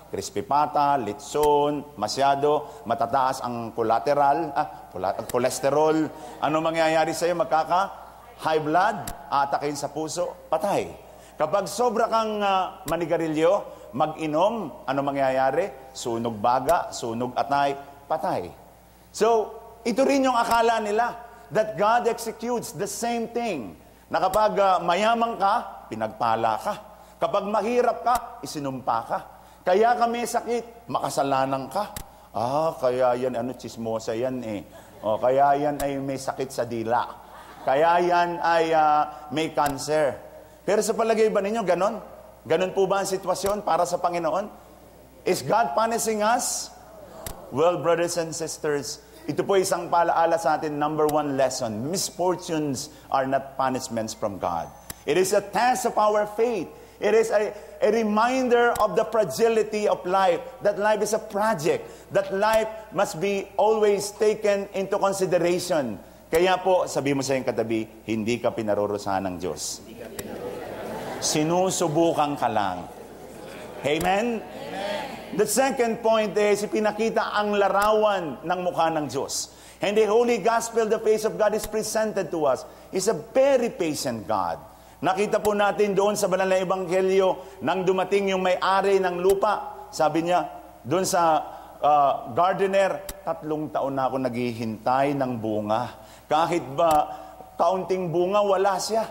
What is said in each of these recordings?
crispy pata, litson, masyado, matataas ang cholesterol. Ano mangyayari sa'yo? High blood, atakin sa puso, patay. Kapag sobra kang manigarilyo, mag-inom, ano mangyayari? Sunog baga, sunog atay, patay. So, ito rin yung akala nila that God executes the same thing. Na kapag mayaman ka, pinagpala ka. Kapag mahirap ka, isinumpa ka. Kaya ka may sakit, makasalanan ka. Kaya yan, chismosa yan eh. Kaya yan ay may sakit sa dila. Kaya yan ay may cancer. Pero sa palagay ba ninyo, ganon? Ganon po ba ang sitwasyon para sa Panginoon? Is God punishing us? Well, brothers and sisters, ito po isang paalaala sa atin, number one lesson. Misfortunes are not punishments from God. It is a test of our faith. It is a reminder of the fragility of life. That life is a project. That life must be always taken into consideration. Kaya po, sabi mo sa iyong katabi, hindi ka pinarurusahan ng Diyos. Sinusubukan ka lang. Amen? The second point is, ipinakita ang larawan ng mukha ng Diyos. And the Holy Gospel, the face of God is presented to us, is a very patient God. Nakita po natin doon sa banal na ebanghelyo, nang dumating yung may-ari ng lupa, sabi niya, doon sa gardener, 3 taon na ako naghihintay ng bunga. Kahit ba kaunting bunga, wala siya.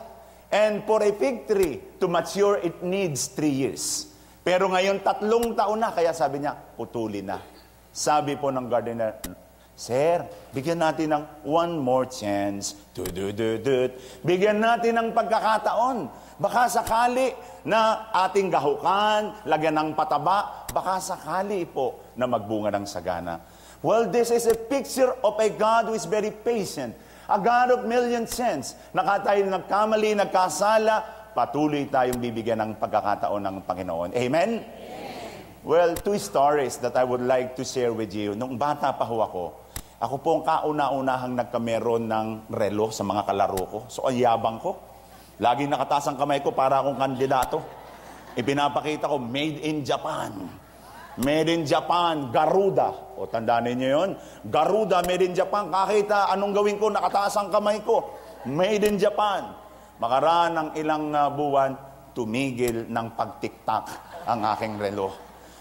And for a fig tree to mature, it needs 3 years. Pero ngayon, 3 taon na, kaya sabi niya, putulin na. Sabi po ng gardener, Sir, bigyan natin ng one more chance. Bigyan natin ng pagkakataon. Baka sakali na ating gahukan, lagyan ng pataba, baka sakali po na magbunga ng sagana. Well, this is a picture of a God who is very patient. A God of million chance. Tayo nagkamali, nagkasala, patuloy tayong bibigyan ng pagkakataon ng Panginoon. Amen? Well, 2 stories that I would like to share with you. Nung bata pa ho ako po ang kauna-unahang nagkameron ng relo sa mga kalaro ko. So, ang yabang ko. Laging nakataas ang kamay ko para akong kandidato. Ipinapakita ko, made in Japan. Made in Japan, Garuda. O, tandaan ninyo yun? Garuda, made in Japan. Kahit anong gawin ko, nakataas ang kamay ko. Made in Japan. Makaraan ng ilang buwan, tumigil ng pagtiktak ang aking relo.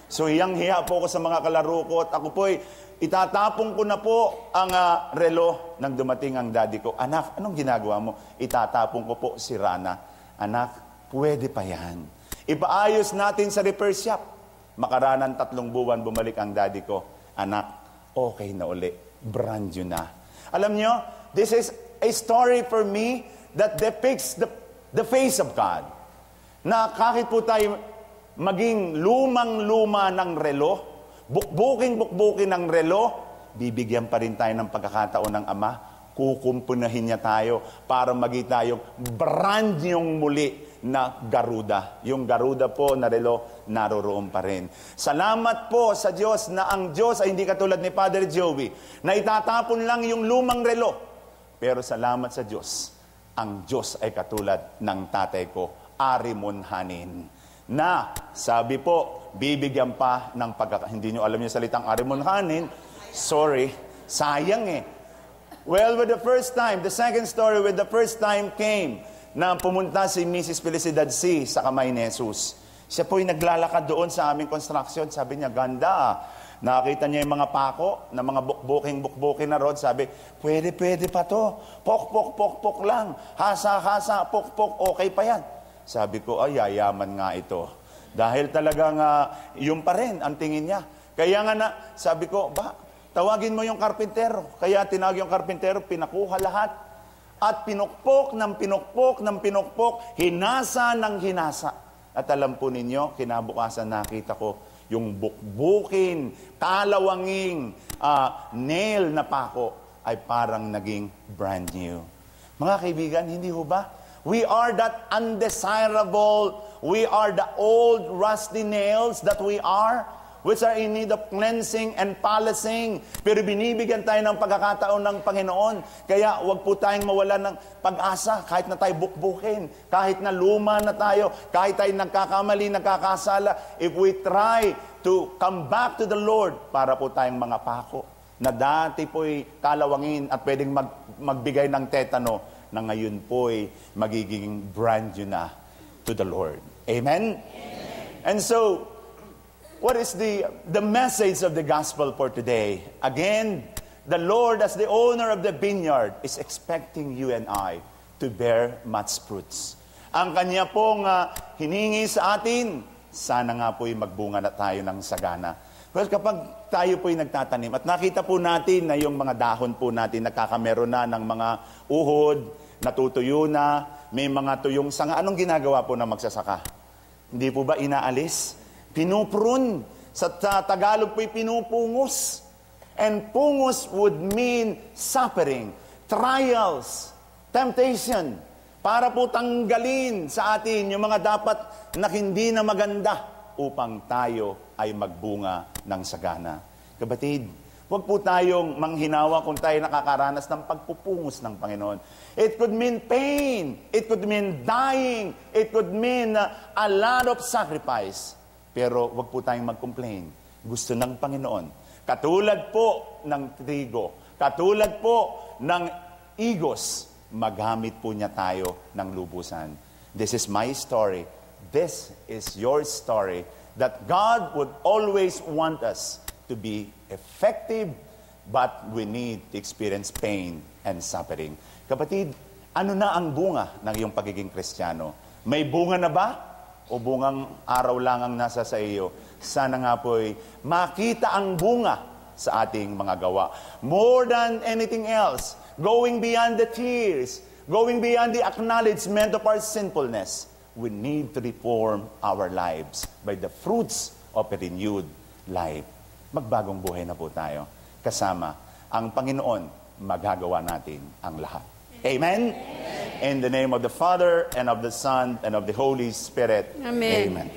So, hiyang-hiya po ako sa mga kalaro ko at ako po'y itatapong ko na po ang relo nang dumating ang daddy ko. Anak, anong ginagawa mo? Itatapong ko po si Rana. Anak, pwede pa yan. Ipaayos natin sa repair shop. Makaraan ng 3 buwan, bumalik ang daddy ko. Anak, okay na uli. Brand new na. Alam nyo, this is a story for me that depicts the face of God. Na kahit po tayo maging lumang-luma ng relo, bukbuking ng relo, bibigyan pa rin tayo ng pagkakataon ng Ama, kukumpunahin niya tayo para maging tayong brand yung muli na Garuda. Yung Garuda po na relo, naroroon pa rin. Salamat po sa Diyos na ang Diyos ay hindi katulad ni Father Joey, na itatapon lang yung lumang relo. Pero salamat sa Diyos, ang Diyos ay katulad ng tatay ko, Arimonhanin. Na, sabi po, bibigyan pa ng hindi nyo alam yung salitang Arimonhanin, sorry, sayang eh. Well, with the first time, the second story, with the first time came, na pumunta si Mrs. Felicidad C. sa kamay ni Jesus. Siya po'y naglalakad doon sa aming construction, sabi niya, ganda. Nakita niya yung mga pako, na mga bukbuking na rod, sabi, pwede pa to. Pok lang. Hasa, pok, okay pa yan. Sabi ko, ay, yayaman nga ito. Dahil talagang yung pa rin ang tingin niya. Kaya nga sabi ko, tawagin mo yung karpintero. Kaya tinawag yung karpintero, pinakuha lahat. At pinukpok, hinasa ng hinasa. At alam po ninyo, kinabukasan nakita ko yung bukbukin, kalawanging nail na pako ay parang naging brand new. Mga kaibigan, hindi ho ba? We are that undesirable, we are the old rusty nails that we are. which are in need of cleansing and polishing. Pero binibigyan tayo ng pagkakataon ng Panginoon. Kaya wag po tayong mawalan ng pag-asa kahit na tayo bukbukin, kahit na luma na tayo, kahit tayo nagkakamali, nagkakasala. If we try to come back to the Lord, para po tayong mga pako na dati po'y kalawangin at pwedeng magbigay ng tetano, na ngayon po'y magiging brand new na to the Lord. Amen? And so, what is the message of the gospel for today? Again, the Lord as the owner of the vineyard is expecting you and I to bear much fruits. Ang Kanya pong hiningi sa atin, sana nga po'y magbunga na tayo ng sagana. Well, kapag tayo po'y nagtatanim at nakita po natin na yung mga dahon po natin nagkakameron na ng mga uhod, natutuyo na, may mga tuyong sanga, anong ginagawa po ng magsasaka? Hindi po ba inaalis? Pinuprun. Sa Tagalog po'y pinupungos. And pungos would mean suffering, trials, temptation. Para po tanggalin sa atin yung mga dapat na hindi na maganda upang tayo ay magbunga ng sagana. Kapatid, huwag po tayong manghinawa kung tayo nakakaranas ng pagpupungos ng Panginoon. It could mean pain. It could mean dying. It could mean a lot of sacrifice. Pero huwag po tayong mag-complain. Gusto ng Panginoon. Katulad po ng trigo, katulad po ng igos, magamit po niya tayo ng lubusan. This is my story. This is your story. That God would always want us to be effective, but we need to experience pain and suffering. Kapatid, ano na ang bunga ng iyong pagiging Kristiyano? May bunga na ba? O bungang araw lang ang nasa sa iyo? Sana nga po'y makita ang bunga sa ating mga gawa. More than anything else, going beyond the tears, going beyond the acknowledgement of our sinfulness, we need to reform our lives by the fruits of a renewed life. Magbagong buhay na po tayo. Kasama ang Panginoon, magagawa natin ang lahat. Amen? Amen. In the name of the Father, and of the Son, and of the Holy Spirit. Amen. Amen.